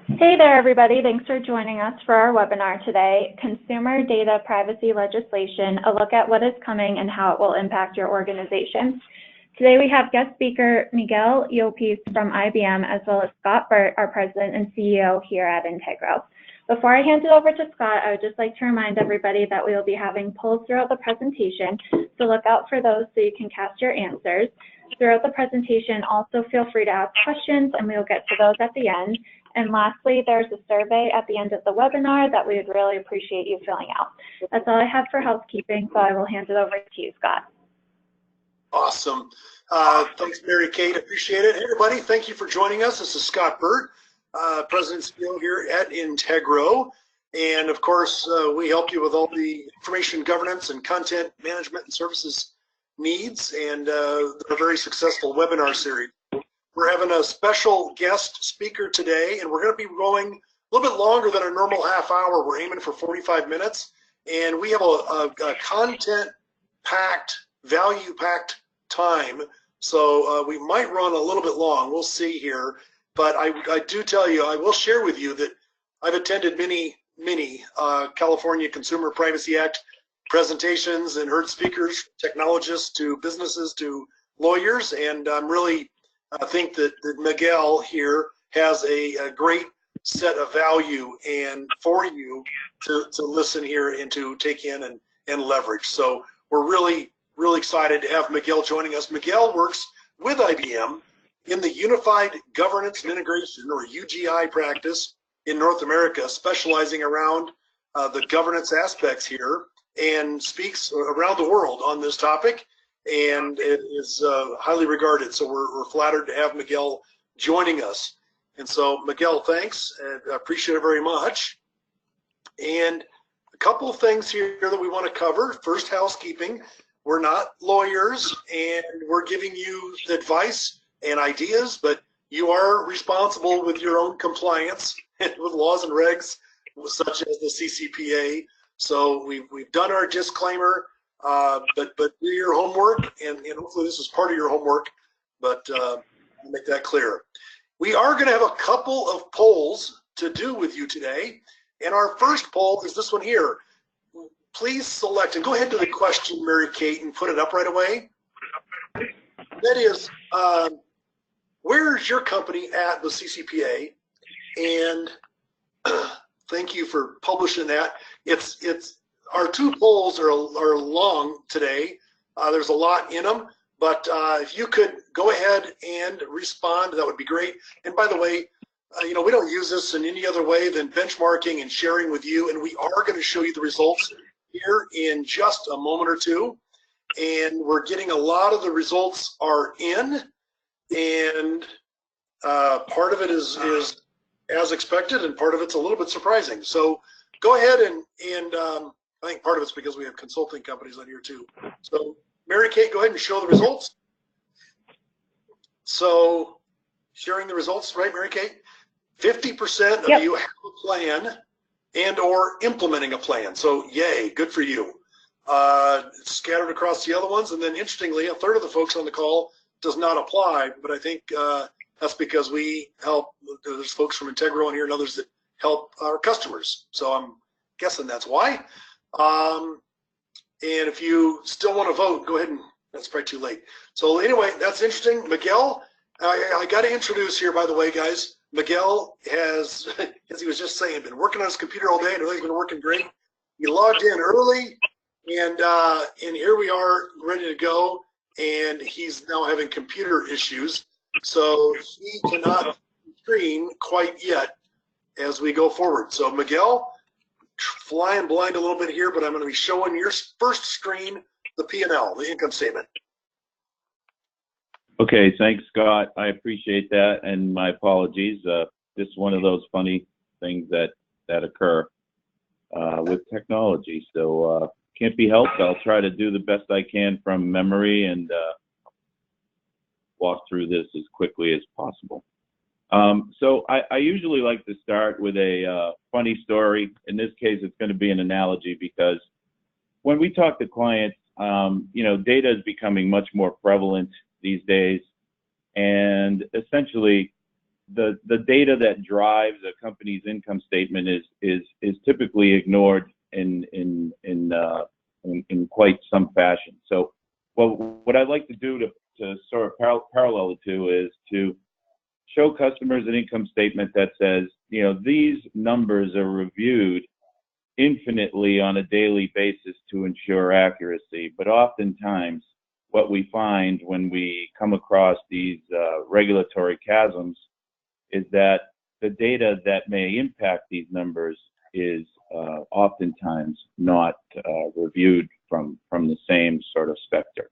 Hey there, everybody. Thanks for joining us for our webinar today, Consumer Data Privacy Legislation, a look at what is coming and how it will impact your organization. Today we have guest speaker Miguel Llopiz from IBM, as well as Scott Burt, our president and CEO here at Integro. Before I hand it over to Scott, I would just like to remind everybody that we will be having polls throughout the presentation, so look out for those so you can cast your answers. Throughout the presentation, also feel free to ask questions, and we will get to those at the end. And lastly, there's a survey at the end of the webinar that we would really appreciate you filling out. That's all I have for housekeeping, so I will hand it over to you, Scott. Awesome. Thanks, Mary Kate. Appreciate it. Hey, everybody. Thank you for joining us. This is Scott Burt, President and CEO here at Integro. And of course, we help you with all the information governance and content management and services needs, and a very successful webinar series. We're having a special guest speaker today, and we're going to be going a little bit longer than our normal half hour. We're aiming for 45 minutes, and we have a content-packed, value-packed time, so we might run a little bit long. We'll see here, but I do tell you, I will share with you that I've attended many California Consumer Privacy Act presentations and heard speakers, technologists to businesses to lawyers, and I'm really I think that Miguel here has a great set of value and for you to listen here and to take in and leverage. So we're really excited to have Miguel joining us. Miguel works with IBM in the Unified Governance and Integration, or UGI, practice in North America, specializing around the governance aspects here, and speaks around the world on this topic, and it is highly regarded. So we're flattered to have Miguel joining us. And so Miguel, thanks, and I appreciate it very much. And a couple of things here that we want to cover. First, housekeeping. We're not lawyers, and we're giving you advice and ideas, but you are responsible with your own compliance with laws and regs, such as the CCPA. So we've done our disclaimer. But do your homework, and hopefully this is part of your homework, but I'll make that clear. We are going to have a couple of polls to do with you today, and our first poll is this one here. Please select, and go ahead to the question, Mary Kate, and put it up right away. That is, where's your company at with CCPA? And thank you for publishing that. Our two polls are long today. There's a lot in them, but if you could go ahead and respond, that would be great. And by the way, we don't use this in any other way than benchmarking and sharing with you, and we are going to show you the results here in just a moment or two. And we're getting a lot of the results are in, and part of it is as expected, and part of it's a little bit surprising. So go ahead and I think part of it's because we have consulting companies on here too. So Mary Kate, go ahead and show the results. So sharing the results, right, Mary Kate? 50% of you have a plan and or implementing a plan. So yay, good for you. It's scattered across the other ones. And then interestingly, a third of the folks on the call does not apply, but I think that's because we help, there's folks from Integro on here and others that help our customers. So I'm guessing that's why. And if you still want to vote, go ahead and, that's probably too late. So anyway, that's interesting. Miguel, I got to introduce here, by the way, guys. Miguel has, as he was just saying, been working on his computer all day, and everything's been working great. He logged in early, and here we are ready to go, and he's now having computer issues. So he cannot screen quite yet as we go forward. So Miguel, flying blind a little bit here, but I'm going to be showing your first screen, the P&L, the income statement. Okay, thanks, Scott. I appreciate that, and my apologies. This is one of those funny things that occur with technology, so can't be helped. I'll try to do the best I can from memory and walk through this as quickly as possible. So I usually like to start with a funny story. In this case, it's going to be an analogy, because when we talk to clients, data is becoming much more prevalent these days, and essentially the data that drives a company's income statement is typically ignored in quite some fashion. So, well, what I'd like to do to sort of parallel the two is to show customers an income statement that says, you know, these numbers are reviewed infinitely on a daily basis to ensure accuracy, but oftentimes what we find when we come across these regulatory chasms is that the data that may impact these numbers is oftentimes not reviewed from the same sort of specter.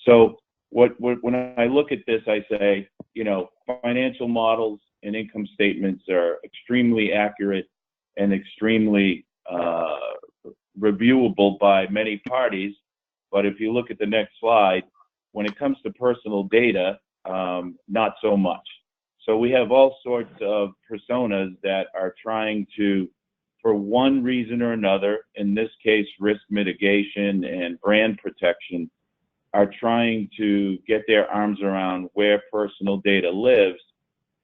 So when I look at this, I say, you know, financial models and income statements are extremely accurate and extremely reviewable by many parties. But if you look at the next slide, when it comes to personal data, not so much. So we have all sorts of personas that are trying to, for one reason or another, in this case, risk mitigation and brand protection, are trying to get their arms around where personal data lives.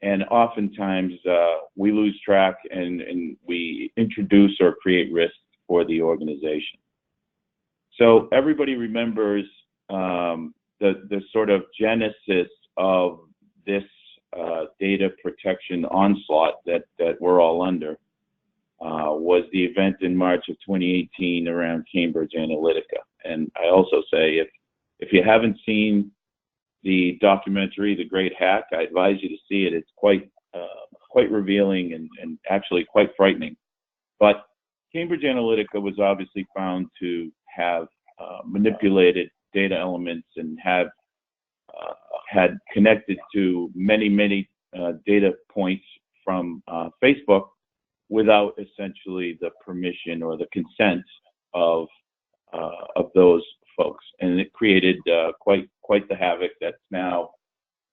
And oftentimes we lose track and we introduce or create risks for the organization. So everybody remembers the sort of genesis of this data protection onslaught that we're all under was the event in March of 2018 around Cambridge Analytica. And I also say, if you haven't seen the documentary, The Great Hack, I advise you to see it. It's quite revealing and actually quite frightening. But Cambridge Analytica was obviously found to have manipulated data elements and had connected to many data points from Facebook without essentially the permission or the consent of those folks, and it created quite the havoc that's now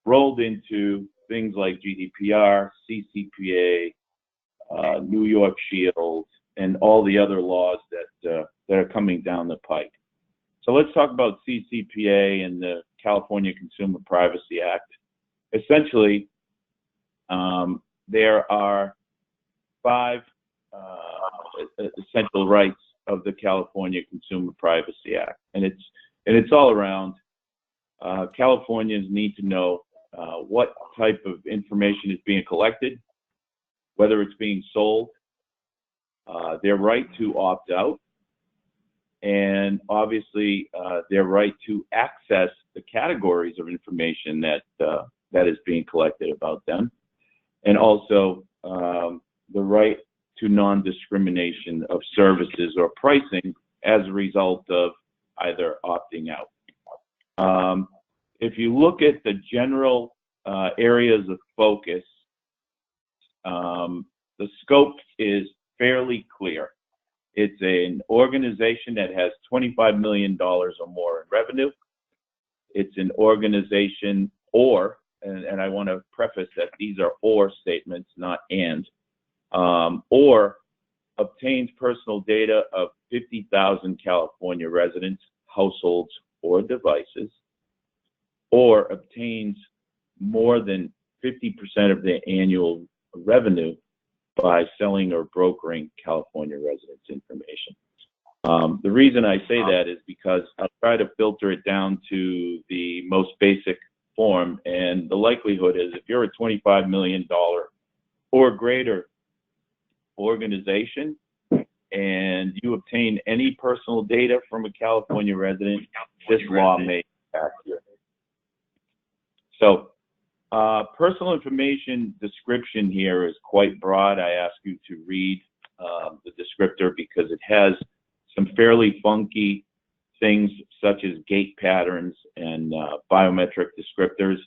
rolled into things like GDPR, CCPA, New York Shield, and all the other laws that are coming down the pike. So let's talk about CCPA and the California Consumer Privacy Act. Essentially, there are 5 essential rights of the California Consumer Privacy Act, and it's all around Californians need to know what type of information is being collected, whether it's being sold, their right to opt out, and obviously their right to access the categories of information that is being collected about them, and also the right to non-discrimination of services or pricing as a result of either opting out. If you look at the general areas of focus, the scope is fairly clear. It's an organization that has $25 million or more in revenue. It's an organization and I want to preface that these are or statements, not and, or obtains personal data of 50,000 California residents, households, or devices, or obtains more than 50% of their annual revenue by selling or brokering California residents' information. The reason I say that is because I'll try to filter it down to the most basic form, and the likelihood is if you're a $25 million or greater organization and you obtain any personal data from a California resident, this law may impact you. So personal information description here is quite broad. I ask you to read the descriptor because it has some fairly funky things such as gait patterns and biometric descriptors.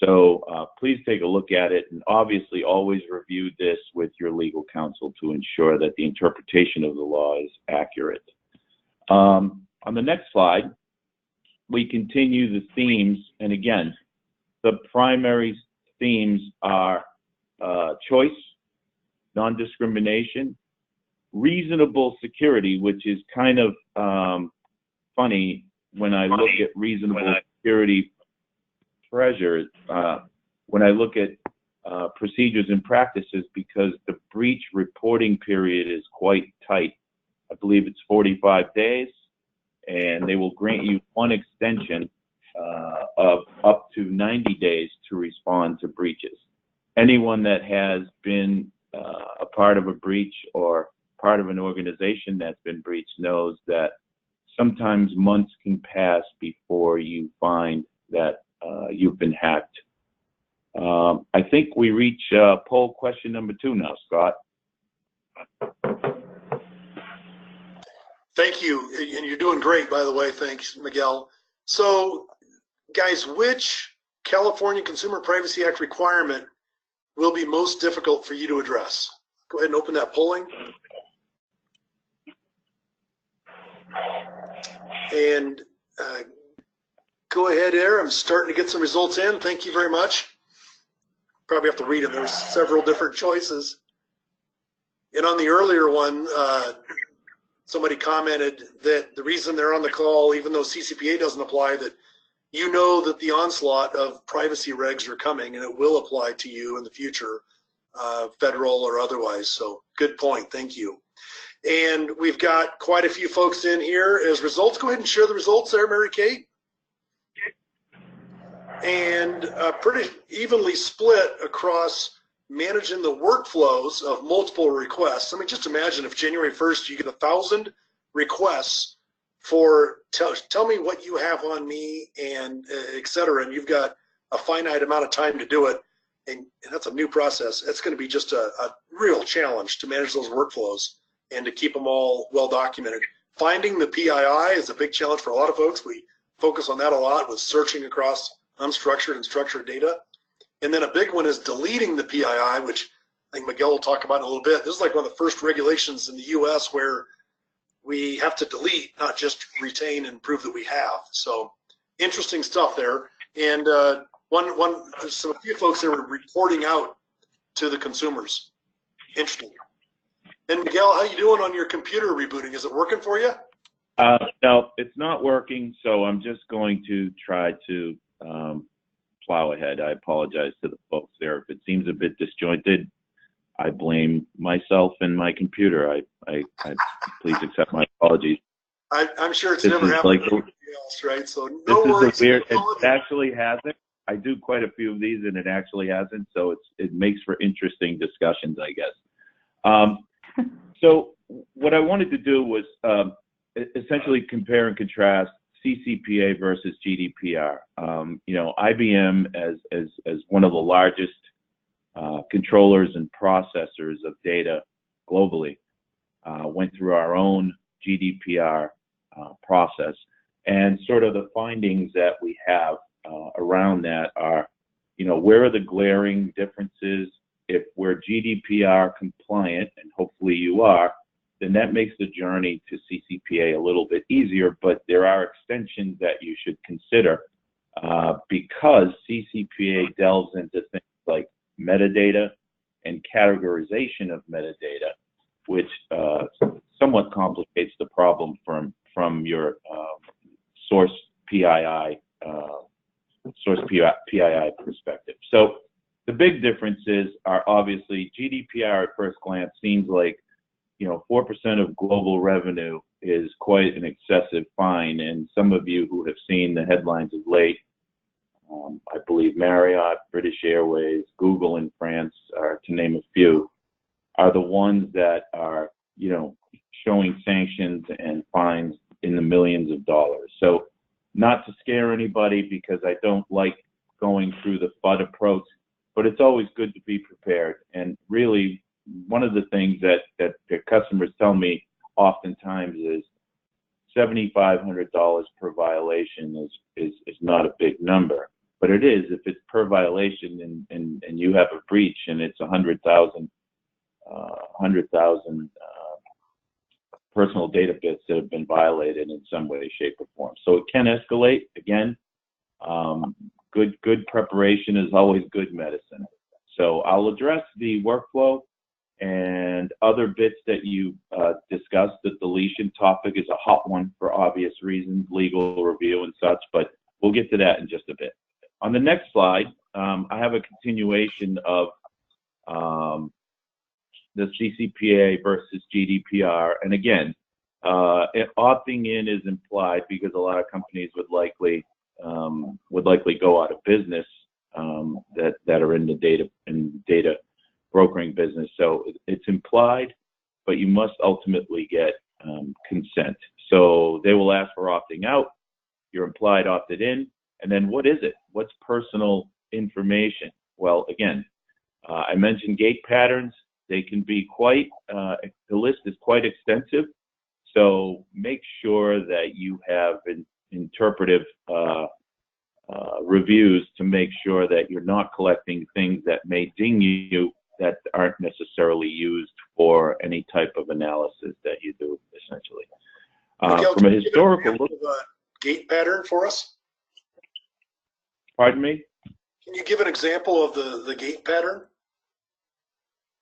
So please take a look at it, and obviously always review this with your legal counsel to ensure that the interpretation of the law is accurate. On the next slide, we continue the themes, and again, the primary themes are choice, non-discrimination, reasonable security, which is kind of funny when I look at reasonable security pressures. When I look at procedures and practices because the breach reporting period is quite tight. I believe it's 45 days, and they will grant you one extension of up to 90 days to respond to breaches. Anyone that has been a part of a breach or part of an organization that's been breached knows that sometimes months can pass before you find that you've been hacked. I think we reach poll question number 2 now, Scott. Thank you, and you're doing great, by the way. Thanks, Miguel. So, guys, which California Consumer Privacy Act requirement will be most difficult for you to address? Go ahead and open that polling. And go ahead there. I'm starting to get some results in. Thank you very much. Probably have to read them. There's several different choices. And on the earlier one, somebody commented that the reason they're on the call, even though CCPA doesn't apply, that you know that the onslaught of privacy regs are coming and it will apply to you in the future, federal or otherwise. So good point. Thank you. And we've got quite a few folks in here as results. Go ahead and share the results there, Mary Kate. And pretty evenly split across managing the workflows of multiple requests. I mean, just imagine if January 1st you get 1,000 requests for tell me what you have on me and et cetera, and you've got a finite amount of time to do it, and that's a new process. It's going to be just a real challenge to manage those workflows and to keep them all well documented. Finding the PII is a big challenge for a lot of folks. We focus on that a lot with searching across unstructured and structured data. And then a big one is deleting the PII, which I think Miguel will talk about in a little bit. This is like one of the first regulations in the US where we have to delete, not just retain and prove that we have. So interesting stuff there. And so a few folks that were reporting out to the consumers. Interesting. And Miguel, how you doing on your computer rebooting? Is it working for you? No, it's not working. So I'm just going to try to plow ahead. I apologize to the folks there. If it seems a bit disjointed, I blame myself and my computer. I please accept my apologies. I'm sure it's never happened to anybody else, right? So no worries. This is weird. It actually hasn't. I do quite a few of these, and it actually hasn't. So it makes for interesting discussions, I guess. So what I wanted to do was essentially compare and contrast CCPA versus GDPR. You know, IBM as one of the largest controllers and processors of data globally went through our own GDPR process, and sort of the findings that we have around that are, you know, where are the glaring differences? If we're GDPR compliant, and hopefully you are, then that makes the journey to CCPA a little bit easier, but there are extensions that you should consider because CCPA delves into things like metadata and categorization of metadata, which somewhat complicates the problem from your source PII perspective. So the big differences are obviously GDPR at first glance seems like, you know, 4% of global revenue is quite an excessive fine. And some of you who have seen the headlines of late, I believe Marriott, British Airways, Google in France, to name a few, are the ones that are, you know, showing sanctions and fines in the millions of dollars. So not to scare anybody, because I don't like going through the FUD approach, but it's always good to be prepared. And really, one of the things that the customers tell me oftentimes is $7,500 per violation is not a big number, but it is if it's per violation and you have a breach and it's 100,000 personal data bits that have been violated in some way, shape, or form. So it can escalate. Again, good preparation is always good medicine. So I'll address the workflow and other bits that you discussed. The deletion topic is a hot one for obvious reasons, legal review and such, but we'll get to that in just a bit. On the next slide, I have a continuation of the CCPA versus GDPR. And again, opting in is implied because a lot of companies would likely go out of business that are in the data brokering business. So it's implied, but you must ultimately get consent. So they will ask for opting out. You're implied opted in, and then what is it? What's personal information? Well, again, I mentioned gait patterns. They can be quite, the list is quite extensive. So make sure that you have interpretive reviews to make sure that you're not collecting things that may ding you that aren't necessarily used for any type of analysis that you do, essentially. Miguel, from a historical look, gait pattern for us? Pardon me? Can you give an example of the gait pattern?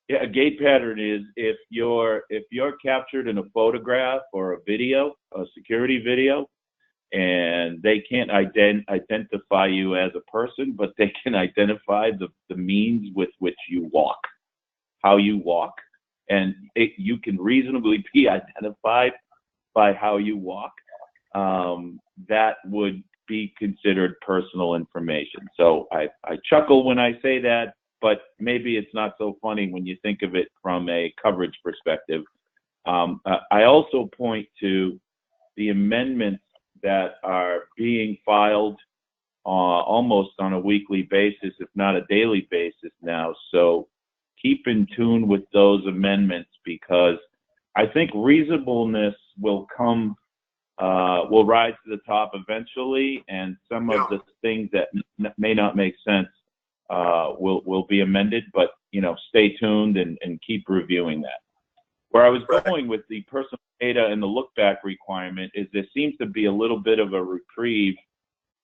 Yeah, a gait pattern is if you're captured in a photograph or a video, a security video, and they can't identify you as a person, but they can identify the means with which you walk, how you walk, and you can reasonably be identified by how you walk. That would be considered personal information. So I chuckle when I say that, but maybe it's not so funny when you think of it from a coverage perspective. I also point to the amendments that are being filed almost on a weekly basis, if not a daily basis now. So keep in tune with those amendments, because I think reasonableness will rise to the top eventually, and some of the things that may not make sense will be amended, but stay tuned and keep reviewing that. Where I was going with the personal data and the look-back requirement is there seems to be a little bit of a reprieve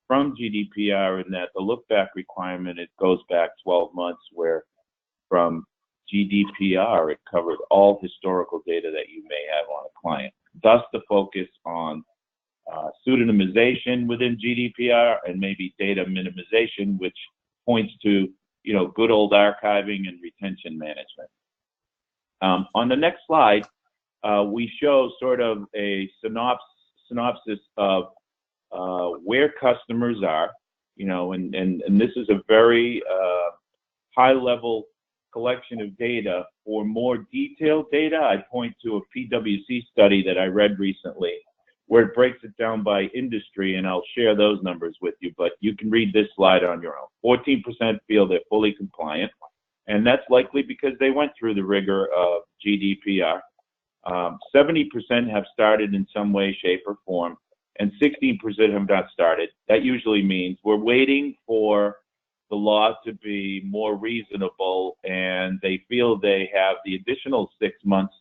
from GDPR in that the look-back requirement, it goes back 12 months, where from GDPR, it covered all historical data that you may have on a client. Thus, the focus on pseudonymization within GDPR and maybe data minimization, which points to good old archiving and retention management. On the next slide, we show sort of a synopsis of where customers are, and this is a very high-level collection of data. For more detailed data, I point to a PwC study that I read recently, where it breaks it down by industry, and I'll share those numbers with you, but you can read this slide on your own. 14% feel they're fully compliant, and that's likely because they went through the rigor of GDPR. 70% have started in some way, shape, or form, and 16% have not started. That usually means we're waiting for the law to be more reasonable, and they feel they have the additional 6 months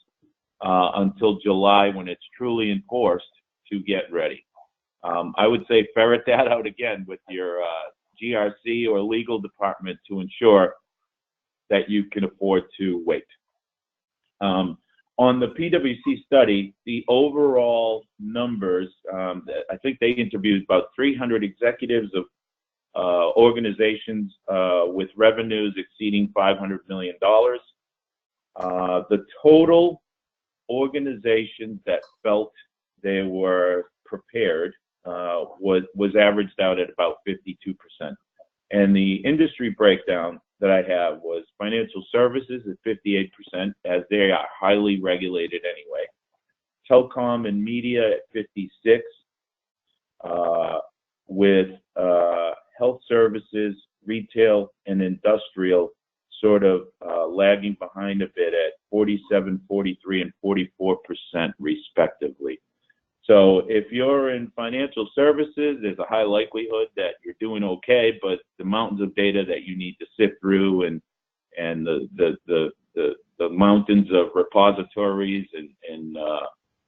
until July, when it's truly enforced, to get ready. I would say ferret that out again with your GRC or legal department to ensure that you can afford to wait. On the PwC study, the overall numbers, I think they interviewed about 300 executives of organizations with revenues exceeding $500 million. The total organizations that felt they were prepared was averaged out at about 52%. And the industry breakdown that I have was financial services at 58%, as they are highly regulated anyway. Telecom and media at 56%, with health services, retail, and industrial sort of lagging behind a bit at 47%, 43%, and 44% respectively. So if you're in financial services, there's a high likelihood that you're doing okay, but the mountains of data that you need to sift through and the mountains of repositories and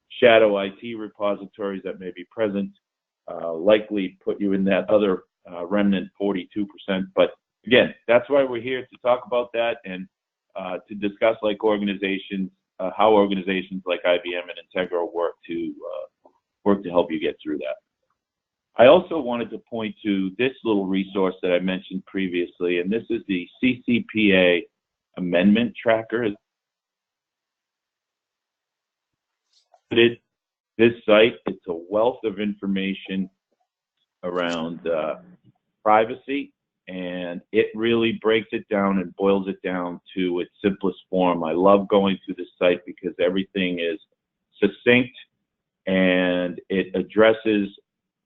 shadow IT repositories that may be present likely put you in that other remnant 42%. But again, that's why we're here, to talk about that and to discuss like organizations, how organizations like IBM and Integro work to help you get through that. I also wanted to point to this little resource that I mentioned previously, and this is the CCPA Amendment Tracker. This site, it's a wealth of information around privacy, and it really breaks it down and boils it down to its simplest form. I love going to this site because everything is succinct and it addresses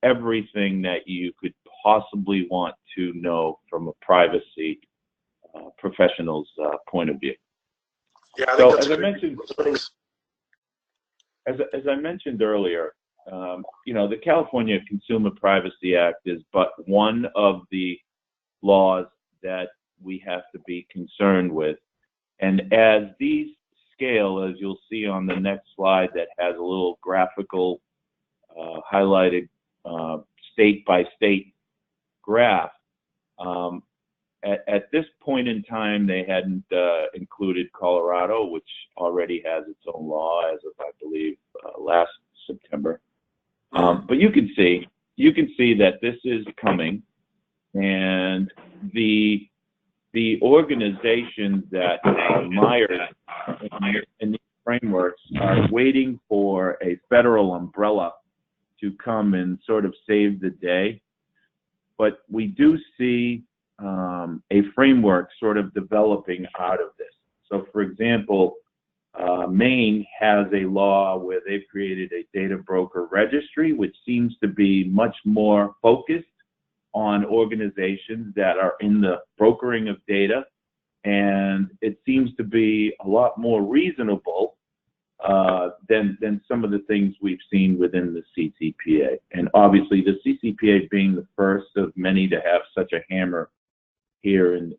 everything that you could possibly want to know from a privacy professional's point of view. Yeah, I think so that's as I mentioned earlier, the California Consumer Privacy Act is but one of the laws that we have to be concerned with. And as these scale, as you'll see on the next slide that has a little graphical highlighted state-by-state graph, at this point in time, they hadn't included Colorado, which already has its own law as of, I believe, last September. But you can see that this is coming, and the organizations that are mired in these frameworks are waiting for a federal umbrella to come and sort of save the day. But we do see a framework sort of developing out of this. So, for example, Maine has a law where they've created a data broker registry, which seems to be much more focused on organizations that are in the brokering of data, and it seems to be a lot more reasonable than some of the things we've seen within the CCPA. And obviously, the CCPA being the first of many to have such a hammer here in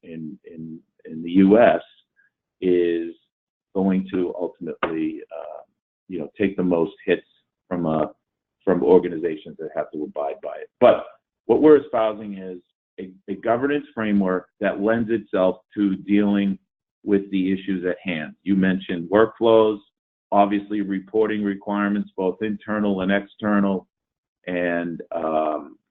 the U.S. is going to ultimately, take the most hits from organizations that have to abide by it. But what we're espousing is a governance framework that lends itself to dealing with the issues at hand. You mentioned workflows, obviously reporting requirements, both internal and external, and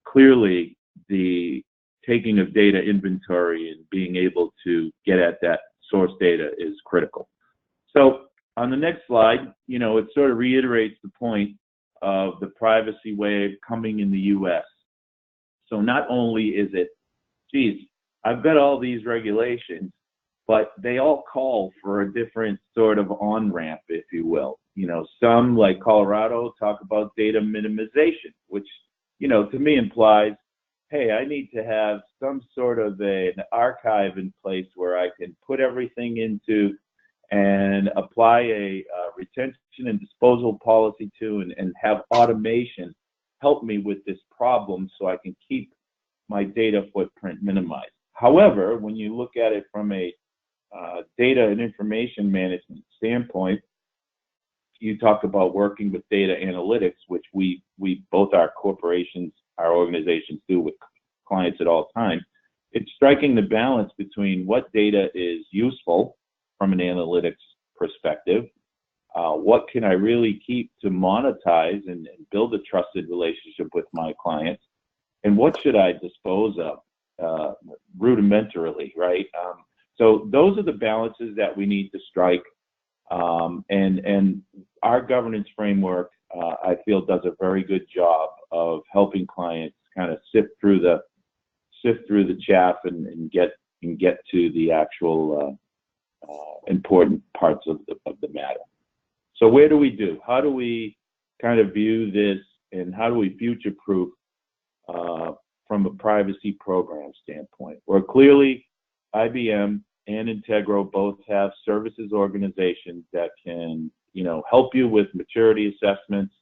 clearly the taking of data inventory and being able to get at that source data is critical. So on the next slide, it sort of reiterates the point of the privacy wave coming in the U.S. So not only is it, geez, I've got all these regulations, but they all call for a different sort of on-ramp, if you will. Some, like Colorado, talk about data minimization, which, to me implies, hey, I need to have some sort of an archive in place where I can put everything into and apply a retention and disposal policy to and have automation help me with this problem so I can keep my data footprint minimized. However, when you look at it from a data and information management standpoint, you talk about working with data analytics, which we both our corporations, our organizations do with clients at all times. It's striking the balance between what data is useful from an analytics perspective, what can I really keep to monetize and build a trusted relationship with my clients, and what should I dispose of rudimentarily, right? So those are the balances that we need to strike, and our governance framework, I feel, does a very good job of helping clients kind of sift through the chaff and get to the actual important parts of the matter. So where do we do? How do we kind of view this, and how do we future-proof from a privacy program standpoint? Well, clearly, IBM and Integro both have services organizations that can, help you with maturity assessments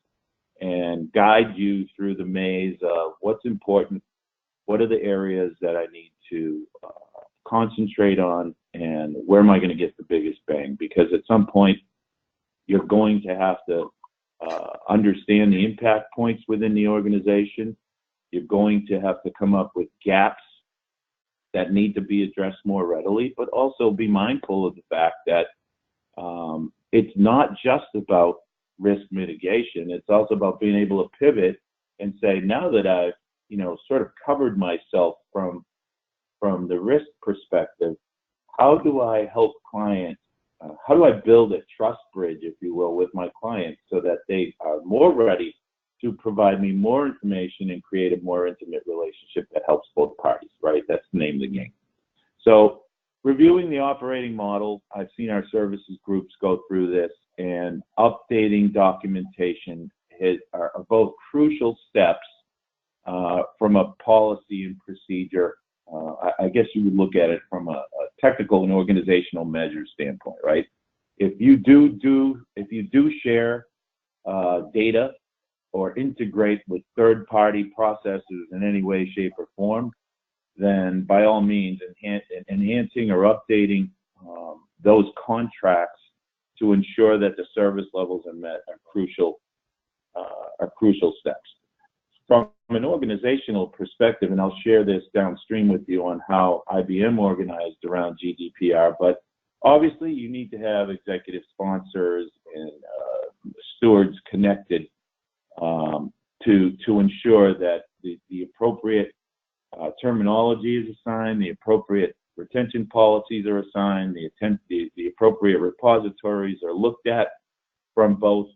and guide you through the maze of what's important, what are the areas that I need to concentrate on, and where am I going to get the biggest bang? Because at some point, you're going to have to understand the impact points within the organization. You're going to have to come up with gaps that need to be addressed more readily, but also be mindful of the fact that it's not just about risk mitigation. It's also about being able to pivot and say, now that I've sort of covered myself from the risk perspective. How do I help clients? How do I build a trust bridge, if you will, with my clients so that they are more ready to provide me more information and create a more intimate relationship that helps both parties, right? That's the name of the game. So reviewing the operating model, I've seen our services groups go through this, and updating documentation are both crucial steps from a policy and procedure. I guess you would look at it from a technical and organizational measure standpoint, right? If you do share data or integrate with third-party processes in any way, shape, or form, then by all means, enhancing or updating those contracts to ensure that the service levels are met are crucial steps. From an organizational perspective, and I'll share this downstream with you on how IBM organized around GDPR, but obviously you need to have executive sponsors and stewards connected to ensure that the appropriate terminology is assigned, the appropriate retention policies are assigned, the appropriate repositories are looked at from both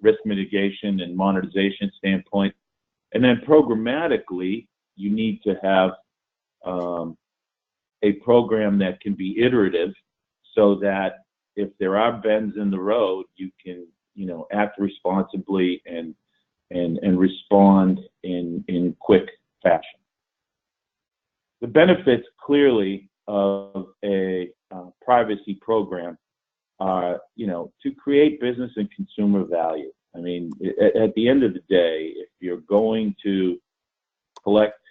risk mitigation and monetization standpoint. And then programmatically, you need to have a program that can be iterative so that if there are bends in the road, you can, act responsibly and respond in quick fashion. The benefits clearly of a privacy program are, to create business and consumer value. I mean, at the end of the day, if you're going to collect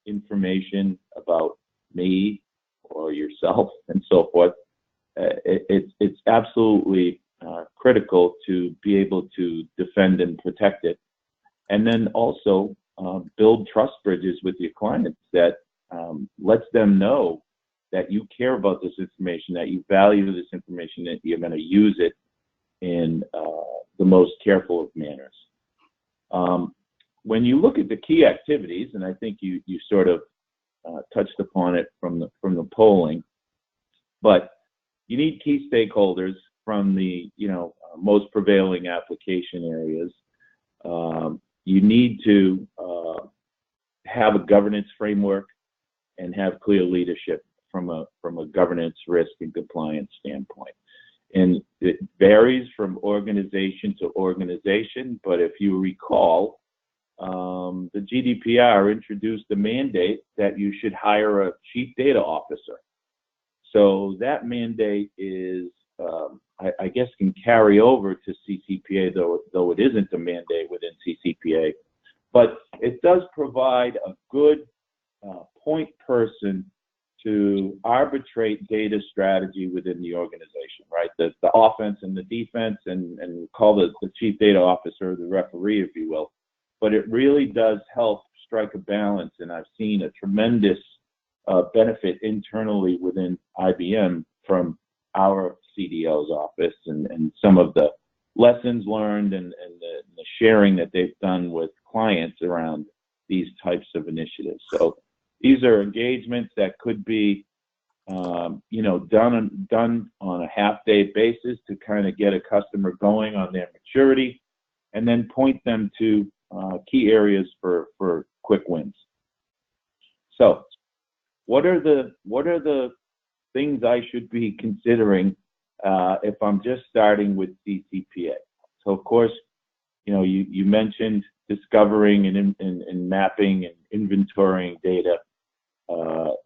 information about me or yourself and so forth, it's absolutely critical to be able to defend and protect it. And then also build trust bridges with your clients that lets them know that you care about this information, that you value this information, that you're going to use it in the most careful of manners. When you look at the key activities, and I think you sort of touched upon it from the polling, but you need key stakeholders from the most prevailing application areas. You need to have a governance framework and have clear leadership from a governance, risk, and compliance standpoint. And it varies from organization to organization, but if you recall, the GDPR introduced the mandate that you should hire a chief data officer. So that mandate is, I guess, can carry over to CCPA, though it isn't a mandate within CCPA, but it does provide a good point person to arbitrate data strategy within the organization, right? The offense and the defense, and call the chief data officer the referee, if you will. But it really does help strike a balance, and I've seen a tremendous benefit internally within IBM from our CDO's office and some of the lessons learned and the sharing that they've done with clients around these types of initiatives. So these are engagements that could be, done on a half-day basis to kind of get a customer going on their maturity, and then point them to key areas for quick wins. So, what are the things I should be considering if I'm just starting with CCPA? So, of course, you mentioned discovering and mapping and inventorying data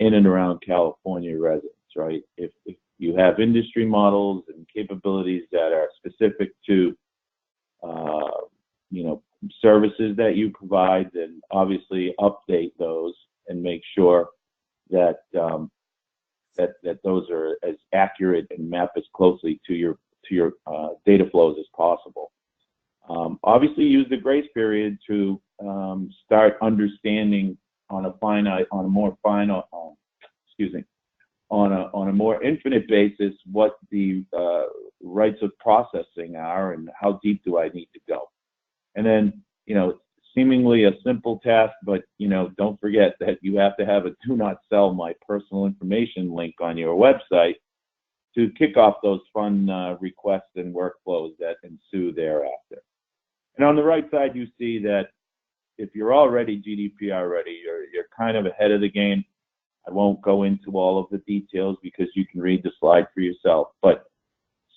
in and around California residents, right? If you have industry models and capabilities that are specific to, services that you provide, then obviously update those and make sure that that those are as accurate and map as closely to your data flows as possible. Obviously, use the grace period to start understanding on a more infinite basis what the rights of processing are and how deep do I need to go. And then, seemingly a simple task, but don't forget that you have to have a do not sell my personal information link on your website to kick off those fun requests and workflows that ensue thereafter. And on the right side, you see that if you're already GDPR ready, you're kind of ahead of the game. I won't go into all of the details because you can read the slide for yourself, but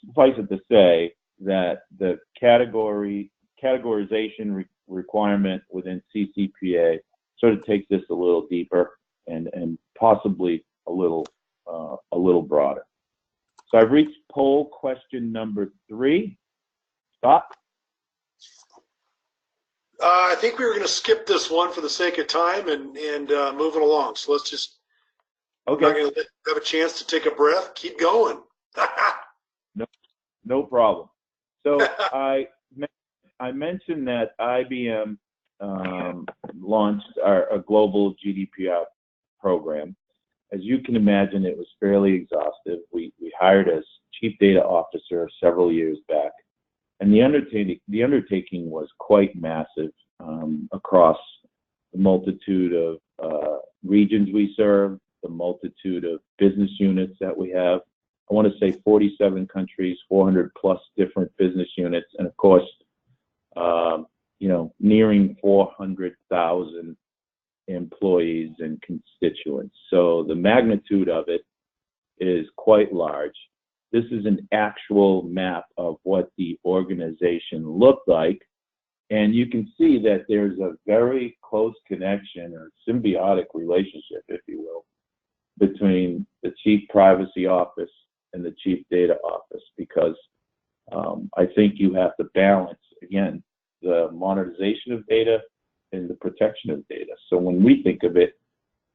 suffice it to say that the categorization requirement within CCPA sort of takes this a little deeper and possibly a little broader. So I've reached poll question number 3. Scott? I think we were going to skip this one for the sake of time and move it along. So let's just, okay. I'm not going to have a chance to take a breath. Keep going. No problem. So I mentioned that IBM launched a global GDPR program. As you can imagine, it was fairly exhaustive. We hired a chief data officer several years back, and the undertaking was quite massive across the multitude of regions we serve, the multitude of business units that we have. I want to say 47 countries, 400 plus different business units, and of course, nearing 400,000 employees and constituents. So the magnitude of it is quite large. This is an actual map of what the organization looked like, and you can see that there's a very close connection or symbiotic relationship, if you will, between the Chief Privacy Office and the Chief Data Office, because I think you have to balance, again, the monetization of data and the protection of data. So when we think of it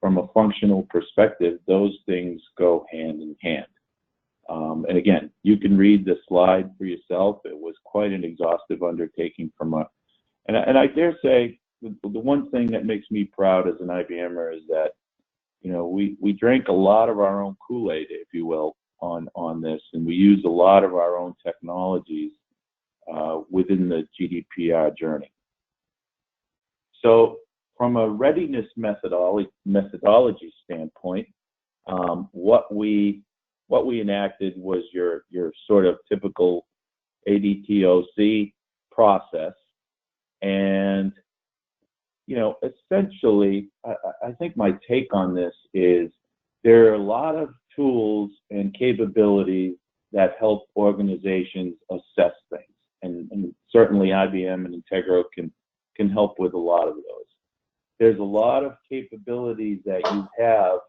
from a functional perspective, those things go hand in hand. And again, you can read the slide for yourself. It was quite an exhaustive undertaking and I dare say the one thing that makes me proud as an IBMer is that, we drank a lot of our own Kool-Aid, if you will, on this, and we used a lot of our own technologies within the GDPR journey. So from a readiness methodology standpoint, what we enacted was your sort of typical ADTOC process, and essentially, I think my take on this is there are a lot of tools and capabilities that help organizations assess things, and certainly IBM and Integro can help with a lot of those. There's a lot of capabilities that you have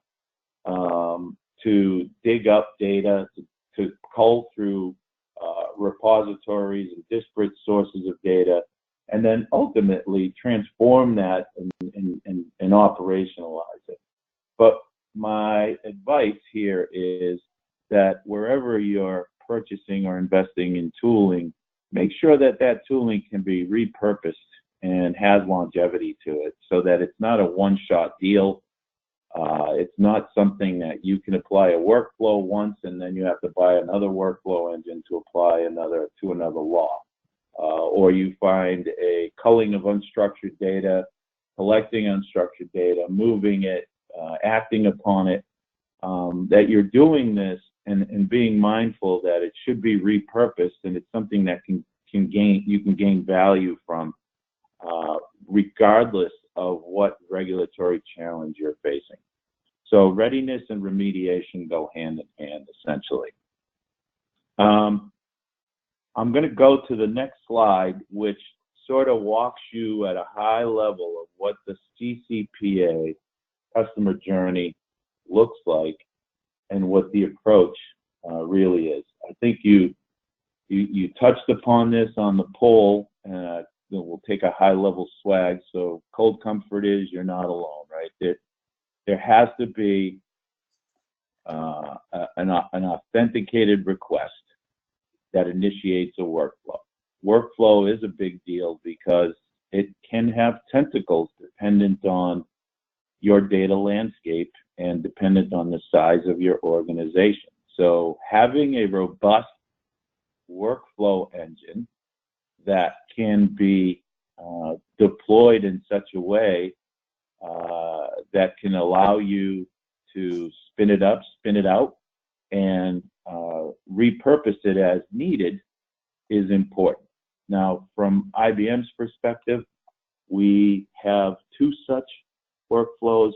to dig up data, to cull through repositories and disparate sources of data, and then ultimately transform that and operationalize it. But my advice here is that wherever you're purchasing or investing in tooling, make sure that that tooling can be repurposed and has longevity to it, so that it's not a one-shot deal. It's not something that you can apply a workflow once and then you have to buy another workflow engine to apply another law. Or you find a culling of unstructured data, collecting unstructured data, moving it, acting upon it, that you're doing this and being mindful that it should be repurposed, and it's something that you can gain value from, regardless of what regulatory challenge you're facing. So readiness and remediation go hand in hand, essentially. I'm going to go to the next slide, which sort of walks you at a high level of what the CCPA customer journey looks like and what the approach really is. I think you touched upon this on the poll. We'll take a high-level swag. So cold comfort is you're not alone, right? There has to be an authenticated request that initiates a workflow. Workflow is a big deal because it can have tentacles dependent on your data landscape and dependent on the size of your organization. So having a robust workflow engine that can be deployed in such a way that can allow you to spin it up, spin it out, and repurpose it as needed is important. Now, from IBM's perspective, we have two such workflows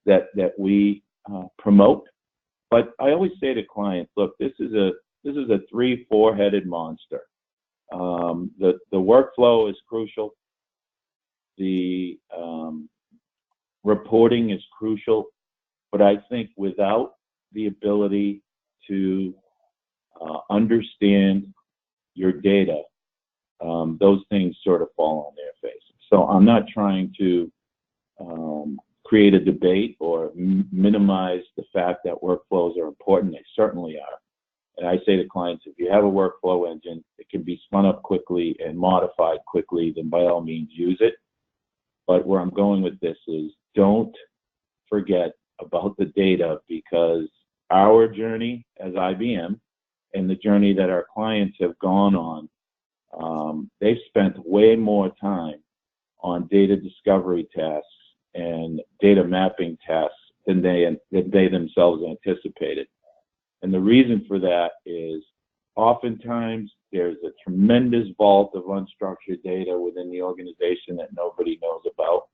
that we promote. But I always say to clients, look, this is a 3-4-headed monster. The workflow is crucial. The reporting is crucial. But I think without the ability to understand your data, those things sort of fall on their face. So I'm not trying to create a debate or minimize the fact that workflows are important. They certainly are. And I say to clients, if you have a workflow engine that can be spun up quickly and modified quickly, then by all means use it. But where I'm going with this is don't forget about the data, because our journey as IBM and the journey that our clients have gone on, they've spent way more time on data discovery tasks and data mapping tasks than they themselves anticipated. And the reason for that is oftentimes there's a tremendous vault of unstructured data within the organization that nobody knows about.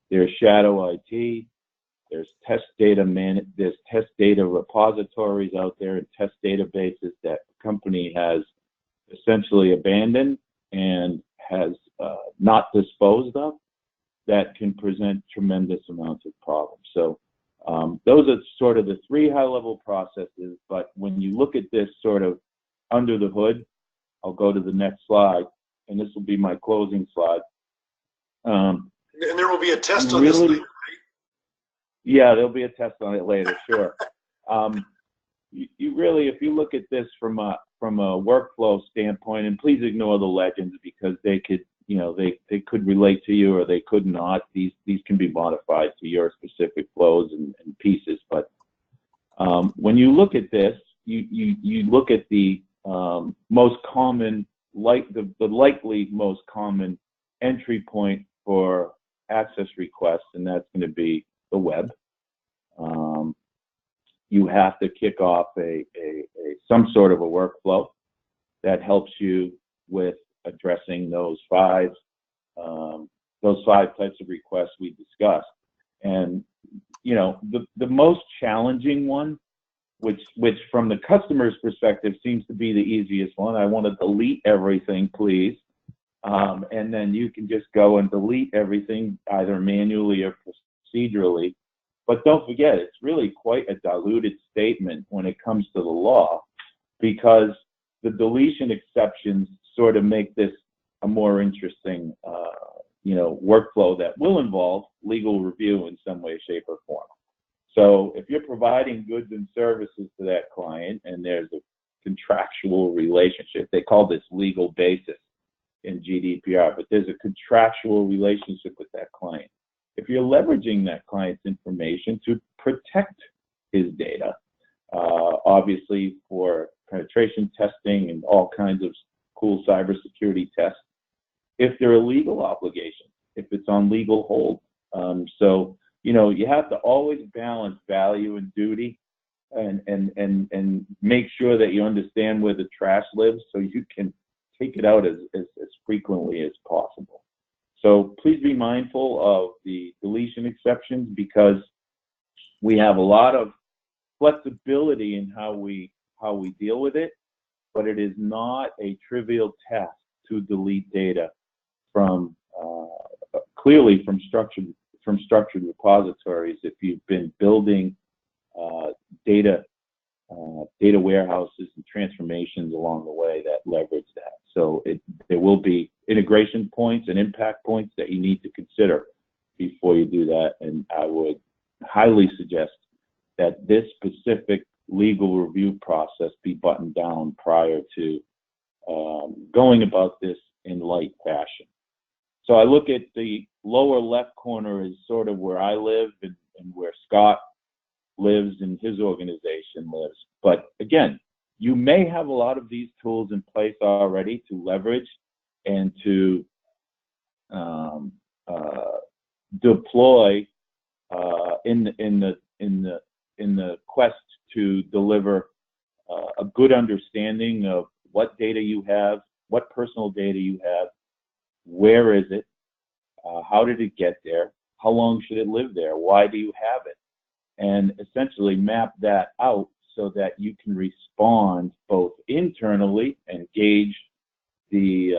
There's shadow IT, there's test data repositories out there and test databases that the company has essentially abandoned and has not disposed of, that can present tremendous amounts of problems. So those are sort of the three high-level processes, but when you look at this sort of under the hood, I'll go to the next slide, and this will be my closing slide. And there will be a test on this later, right? Yeah, there'll be a test on it later, sure. You really, if you look at this from a workflow standpoint, and please ignore the legends because they could, they could relate to you or they could not. These can be modified to your specific flows and pieces. But when you look at this, you look at the most common, the likely most common entry point for access requests, and that's going to be the web. You have to kick off some sort of a workflow that helps you with addressing those five types of requests we discussed. And the most challenging one, which from the customer's perspective seems to be the easiest one. I want to delete everything, please. And then you can just go and delete everything either manually or procedurally. But don't forget, it's really quite a diluted statement when it comes to the law, because the deletion exceptions sort of make this a more interesting, workflow that will involve legal review in some way, shape, or form. So if you're providing goods and services to that client and there's a contractual relationship, they call this legal basis in GDPR, but there's a contractual relationship with that client. If you're leveraging that client's information to protect his data, obviously for penetration testing and all kinds of cool cybersecurity tests, if there are legal obligations, if it's on legal hold. So, you have to always balance value and duty and make sure that you understand where the trash lives so you can take it out as frequently as possible. So please be mindful of the deletion exceptions, because we have a lot of flexibility in how we deal with it, but it is not a trivial task to delete data from clearly from structured repositories if you've been building data warehouses and transformations along the way that leverage that. So there will be integration points and impact points that you need to consider before you do that. And I would highly suggest that this specific legal review process be buttoned down prior to going about this in light fashion. So I look at the lower left corner as sort of where I live and where Scott lives and his organization lives. But again, you may have a lot of these tools in place already to leverage and to deploy in the quest to deliver a good understanding of what data you have, what personal data you have, where is it, how did it get there, how long should it live there, why do you have it, and essentially map that out so that you can respond both internally and gauge the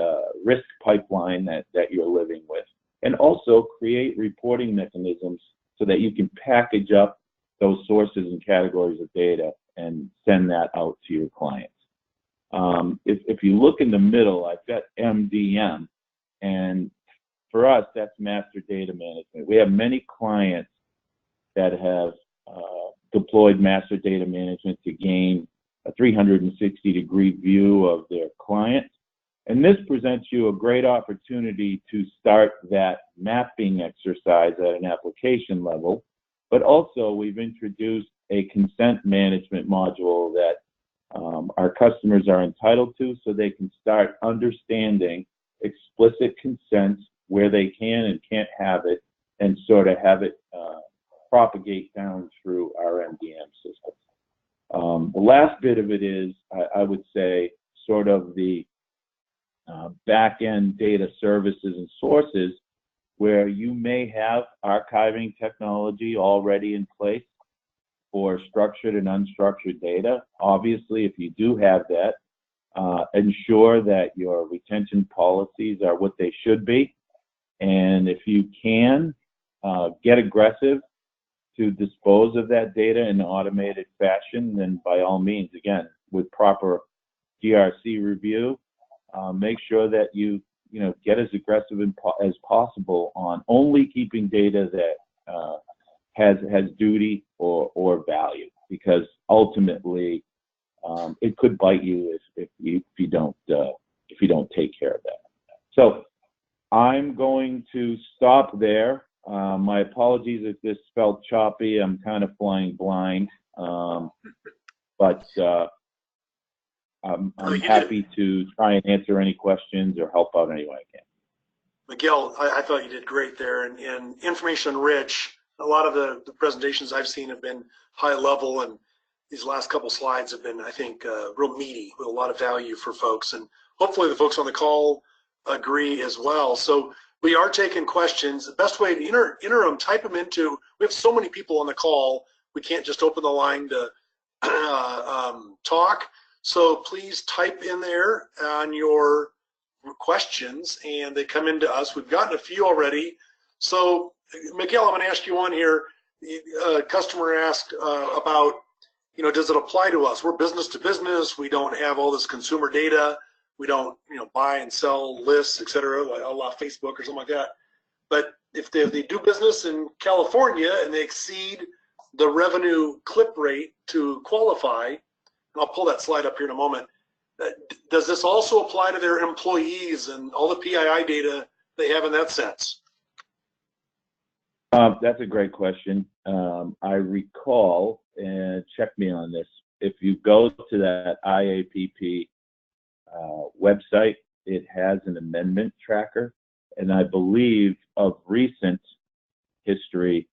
risk pipeline that you're living with, and also create reporting mechanisms so that you can package up those sources and categories of data and send that out to your clients. If you look in the middle, I've got MDM, and for us, that's master data management. We have many clients that have deployed master data management to gain a 360-degree view of their client. And this presents you a great opportunity to start that mapping exercise at an application level. But also, we've introduced a consent management module that our customers are entitled to, so they can start understanding explicit consent where they can and can't have it, and sort of have it propagate down through our MDM system. The last bit of it is, I would say, sort of the back-end data services and sources where you may have archiving technology already in place for structured and unstructured data. Obviously, if you do have that, ensure that your retention policies are what they should be. And if you can, get aggressive to dispose of that data in an automated fashion, then by all means, again, with proper GRC review, make sure that you get as aggressive as possible on only keeping data that has duty or value, because ultimately it could bite you if you don't take care of that. So I'm going to stop there. My apologies if this felt choppy. I'm kind of flying blind, but I'm happy to try and answer any questions or help out any way I can. Miguel, I thought you did great there, and information rich. A lot of the presentations I've seen have been high level, and these last couple slides have been, I think, real meaty with a lot of value for folks, and hopefully the folks on the call agree as well. So we are taking questions. The best way to enter them, type them into, we have so many people on the call, we can't just open the line to talk. So please type in there on your questions, and they come into us. We've gotten a few already. So Miguel, I'm going to ask you one here. A customer asked about, does it apply to us? We're business to business. We don't have all this consumer data. We don't, buy and sell lists, et cetera, like a la Facebook or something like that. But if they do business in California and they exceed the revenue clip rate to qualify, and I'll pull that slide up here in a moment, does this also apply to their employees and all the PII data they have in that sense? That's a great question. I recall, and check me on this, if you go to that IAPP website, it has an amendment tracker, and I believe of recent history,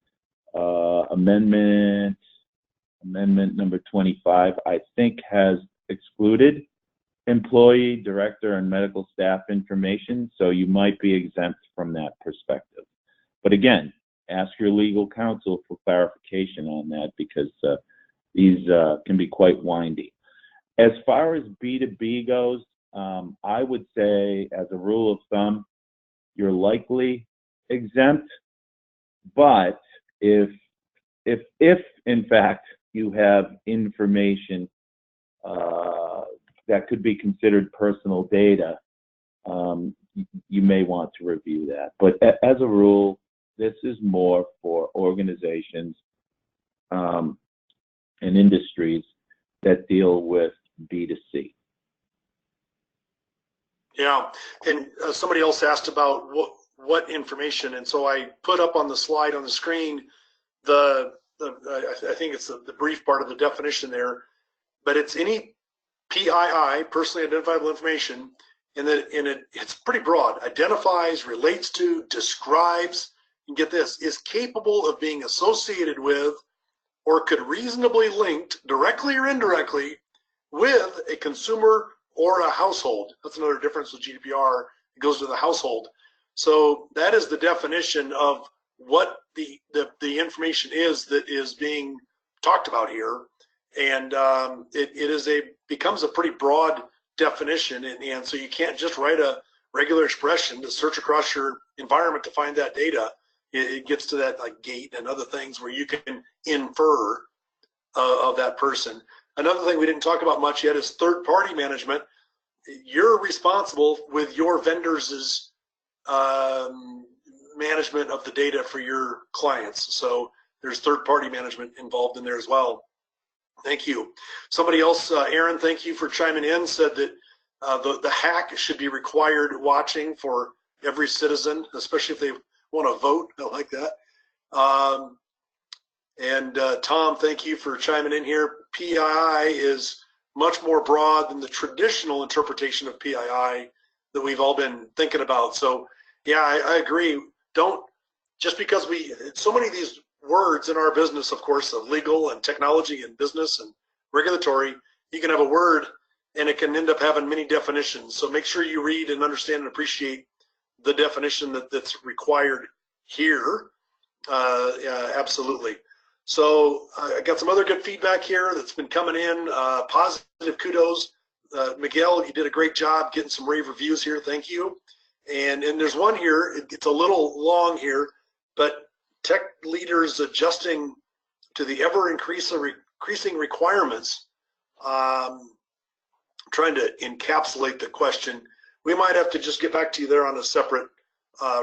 amendment number 25, I think, has excluded employee, director, and medical staff information, so you might be exempt from that perspective. But again, ask your legal counsel for clarification on that, because these can be quite windy. As far as B2B goes, I would say, as a rule of thumb, you're likely exempt, but if in fact you have information that could be considered personal data, you may want to review that. But as a rule, this is more for organizations and industries that deal with B2C. Yeah, and somebody else asked about what information, and so I put up on the slide on the screen I think it's the brief part of the definition there, but it's any PII, personally identifiable information, and it's pretty broad. Identifies, relates to, describes, and get this, is capable of being associated with or could reasonably linked, directly or indirectly, with a consumer or a household. That's another difference with GDPR. It goes to the household. So that is the definition of what the information is that is being talked about here. And it becomes a pretty broad definition, and so you can't just write a regular expression to search across your environment to find that data. It gets to that like gate and other things where you can infer of that person. Another thing we didn't talk about much yet is third-party management. You're responsible with your vendors' management of the data for your clients. So there's third-party management involved in there as well. Thank you. Somebody else, Aaron, thank you for chiming in, said that the hack should be required watching for every citizen, especially if they want to vote. I like that. Tom, thank you for chiming in here. PII is much more broad than the traditional interpretation of PII that we've all been thinking about. So yeah, I agree. Don't, just because so many of these words in our business, of course, of legal and technology and business and regulatory, you can have a word and it can end up having many definitions. So make sure you read and understand and appreciate the definition that's required here. Yeah, absolutely. So I got some other good feedback here that's been coming in. Positive kudos. Miguel, you did a great job getting some rave reviews here. Thank you. And there's one here. It's a little long here, but tech leaders adjusting to the ever-increasing requirements. Trying to encapsulate the question. We might have to just get back to you there on a separate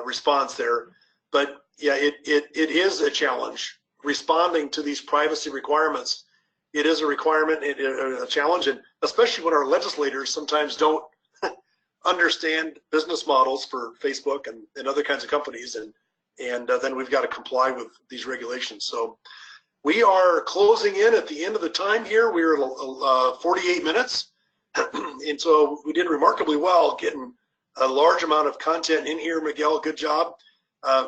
response there. But yeah, it is a challenge. Responding to these privacy requirements, it is a requirement, a challenge, and especially when our legislators sometimes don't understand business models for Facebook and other kinds of companies, and then we've got to comply with these regulations. So we are closing in at the end of the time here. We're 48 minutes, and so we did remarkably well getting a large amount of content in here. Miguel, good job.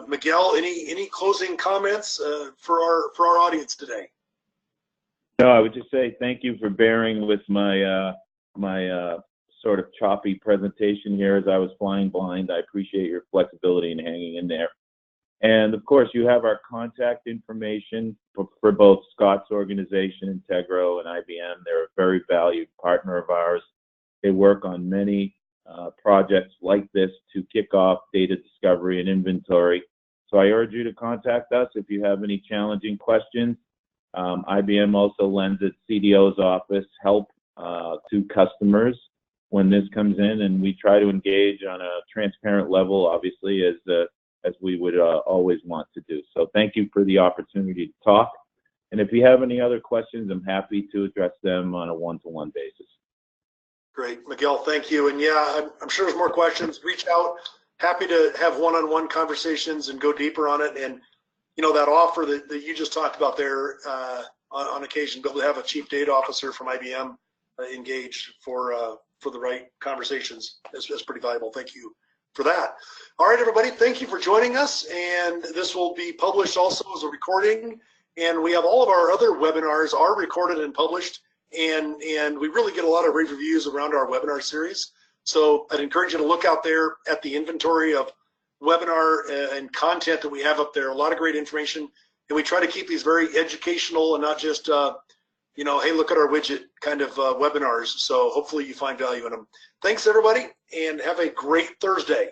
Miguel, any closing comments for our audience today? No, I would just say thank you for bearing with my sort of choppy presentation here as I was flying blind. I appreciate your flexibility in hanging in there. And of course, you have our contact information for both Scott's organization, Integro, and IBM. They're a very valued partner of ours. They work on many projects like this to kick off data discovery and inventory. So I urge you to contact us if you have any challenging questions. IBM also lends its CDO's office help to customers when this comes in, and we try to engage on a transparent level, obviously, as we would always want to do. So thank you for the opportunity to talk. And if you have any other questions, I'm happy to address them on a one-to-one basis. Great, Miguel, thank you. And yeah, I'm sure there's more questions. Reach out. Happy to have one-on-one conversations and go deeper on it. And you know, that offer that you just talked about there, on occasion, be able to have a chief data officer from IBM engaged for the right conversations is pretty valuable. Thank you for that. All right, everybody, thank you for joining us. And this will be published also as a recording. And we have all of our other webinars are recorded and published. And we really get a lot of rave reviews around our webinar series. So I'd encourage you to look out there at the inventory of webinar and content that we have up there. A lot of great information. And we try to keep these very educational and not just, you know, hey, look at our widget kind of webinars. So hopefully you find value in them. Thanks, everybody, and have a great Thursday.